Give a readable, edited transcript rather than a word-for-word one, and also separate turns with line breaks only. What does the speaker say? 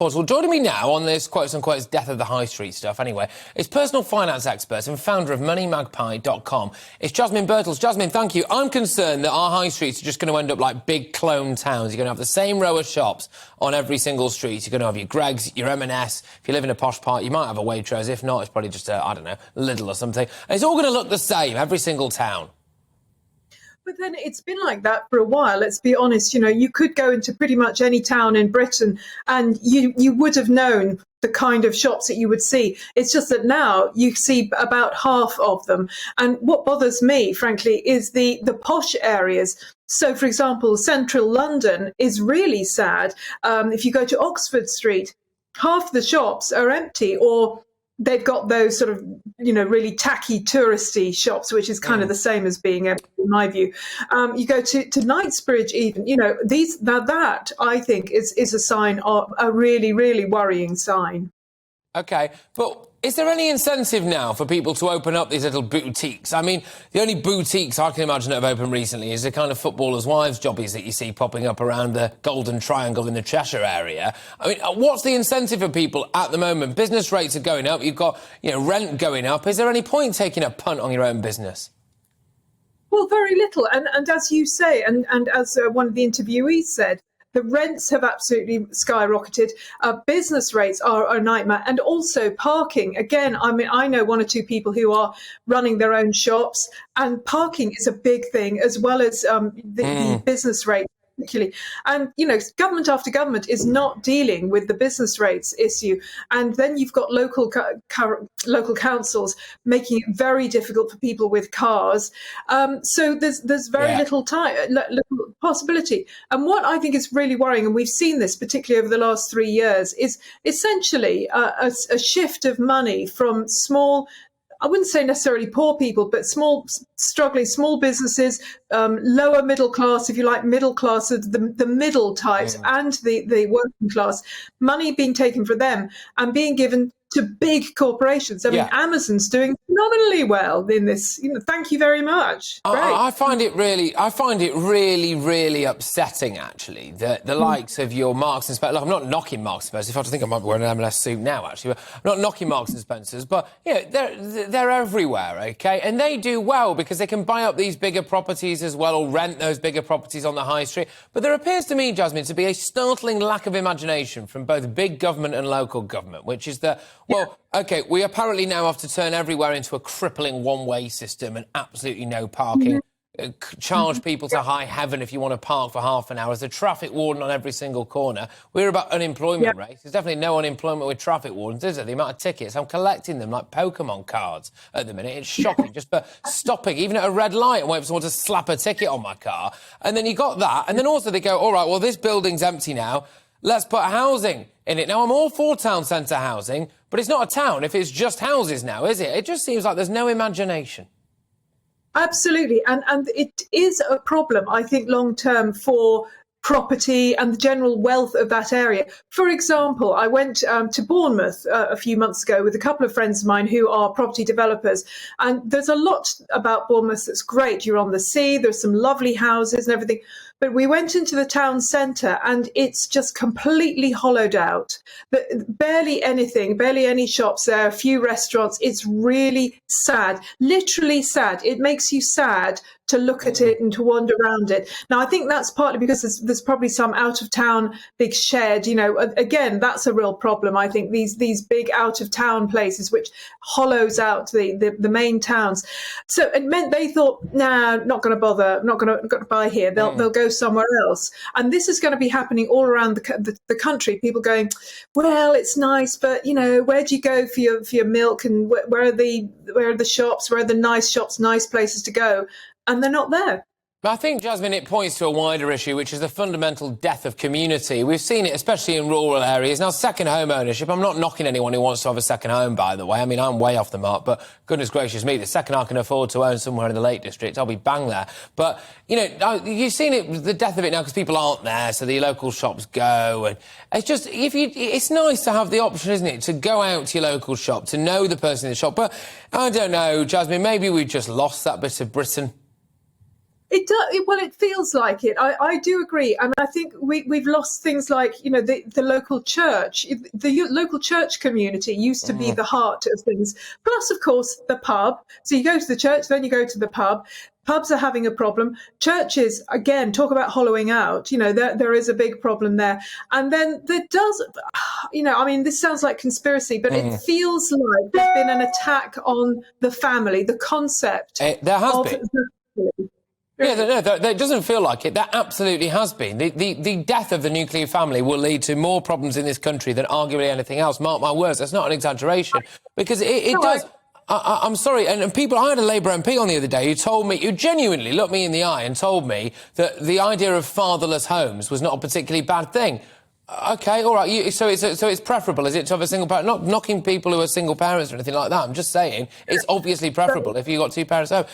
Well, joining me now on this quotes-unquote death of the high street stuff anyway, is personal finance expert and founder of MoneyMagpie.com. It's Jasmine Birtles. Jasmine, thank you. I'm concerned that our high streets are just going to end up like big clone towns. You're going to have the same row of shops on every single street. You're going to have your Greggs, your M&S. If you live in a posh part, you might have a Waitrose. If not, it's probably just a, I don't know, Lidl or something. And it's all going to look the same, every single town.
But then it's been like that for a while, let's be honest. You know, you could go into pretty much any town in Britain and you would have known the kind of shops that you would see. It's just that now you see about half of them. And what bothers me, frankly, is the posh areas. So, for example, central London is really sad. If you go to Oxford Street, half the shops are empty, or they've got those sort of, you know, really tacky touristy shops, which is kind of the same as being empty, in my view. You go to Knightsbridge even, you know, that I think is a sign of a really, really worrying sign.
OK, but is there any incentive now for people to open up these little boutiques? I mean, the only boutiques I can imagine that have opened recently is the kind of footballers' wives' jobbies that you see popping up around the Golden Triangle in the Cheshire area. I mean, what's the incentive for people at the moment? Business rates are going up. You've got, you know, rent going up. Is there any point taking a punt on your own business?
Well, very little. And as you say, and as one of the interviewees said, the rents have absolutely skyrocketed. Business rates are a nightmare. And also parking. Again, I mean, I know one or two people who are running their own shops, and parking is a big thing, as well as the business rate. Particularly. And, you know, government after government is not dealing with the business rates issue. And then you've got local councils making it very difficult for people with cars. So there's very little possibility. And what I think is really worrying, and we've seen this particularly over the last 3 years, is essentially a shift of money from small, I wouldn't say necessarily poor people, but struggling small businesses, lower middle class, if you like, middle class, the middle types, and the working class, money being taken from them and being given to big corporations. I mean, Amazon's doing phenomenally well in this. You know, thank you very much.
I find it really, really upsetting, actually, that the likes of your Marks and Spencer. Look, I'm not knocking Marks and Spencer. In fact, I think I might be wearing an M&S suit now, actually. But I'm not knocking Marks and Spencers, but you know, they're everywhere, OK? And they do well because they can buy up these bigger properties as well, or rent those bigger properties on the high street. But there appears to me, Jasmine, to be a startling lack of imagination from both big government and local government, which is that, well, OK, we apparently now have to turn everywhere into a crippling one-way system and absolutely no parking. Charge people to high heaven if you want to park for half an hour. There's a traffic warden on every single corner. We're about unemployment rates. There's definitely no unemployment with traffic wardens, is there? The amount of tickets. I'm collecting them like Pokemon cards at the minute. It's shocking just for stopping, even at a red light, and waiting for someone to slap a ticket on my car. And then you got that. And then also they go, all right, well, this building's empty now. Let's put housing in it. Now, I'm all for town centre housing, but it's not a town if it's just houses now, is it? It just seems like there's no imagination. Absolutely. And it is a problem, I think, long term for property and the general wealth of that area. For example, I went to Bournemouth a few months ago with a couple of friends of mine who are property developers. And there's a lot about Bournemouth that's great. You're on the sea, there's some lovely houses and everything. But we went into the town centre and it's just completely hollowed out. Barely anything, barely any shops there, a few restaurants. It's really sad, literally sad. It makes you sad to look at it and to wander around it. Now, I think that's partly because there's probably some out-of-town big shed. You know, again, that's a real problem. I think these big out-of-town places which hollows out the main towns. So it meant they thought, nah, not going to bother, not going to buy here. They'll go somewhere else. And this is going to be happening all around the country. People going, well, it's nice, but you know, where do you go for your milk, and where are the shops? Where are the nice shops, nice places to go? And they're not there. I think, Jasmine, it points to a wider issue, which is the fundamental death of community. We've seen it, especially in rural areas. Now, second home ownership, I'm not knocking anyone who wants to have a second home, by the way. I mean, I'm way off the mark, but goodness gracious me, the second I can afford to own somewhere in the Lake District, I'll be bang there. But, you know, you've seen it, the death of it now, because people aren't there, so the local shops go. And it's just, it's nice to have the option, isn't it, to go out to your local shop, to know the person in the shop. But I don't know, Jasmine, maybe we've just lost that bit of Britain.
It does. Well, it feels like it. I do agree, and I think we've lost things like, you know, the local church. The local church community used to be the heart of things. Plus, of course, the pub. So you go to the church, then you go to the pub. Pubs are having a problem. Churches, again, talk about hollowing out. You know, there is a big problem there. And then there does, you know, I mean, this sounds like conspiracy, but it feels like there's been an attack on the family, the concept.
There has been.
The
Yeah, no, it doesn't feel like it. That absolutely has been. The death of the nuclear family will lead to more problems in this country than arguably anything else. Mark my words, that's not an exaggeration. Because it does... I'm sorry, and people, I had a Labour MP on the other day who told me, who genuinely looked me in the eye and told me that the idea of fatherless homes was not a particularly bad thing. OK, all right, so it's preferable, is it, to have a single parent? Not knocking people who are single parents or anything like that. I'm just saying it's obviously preferable if you've got two parents at home.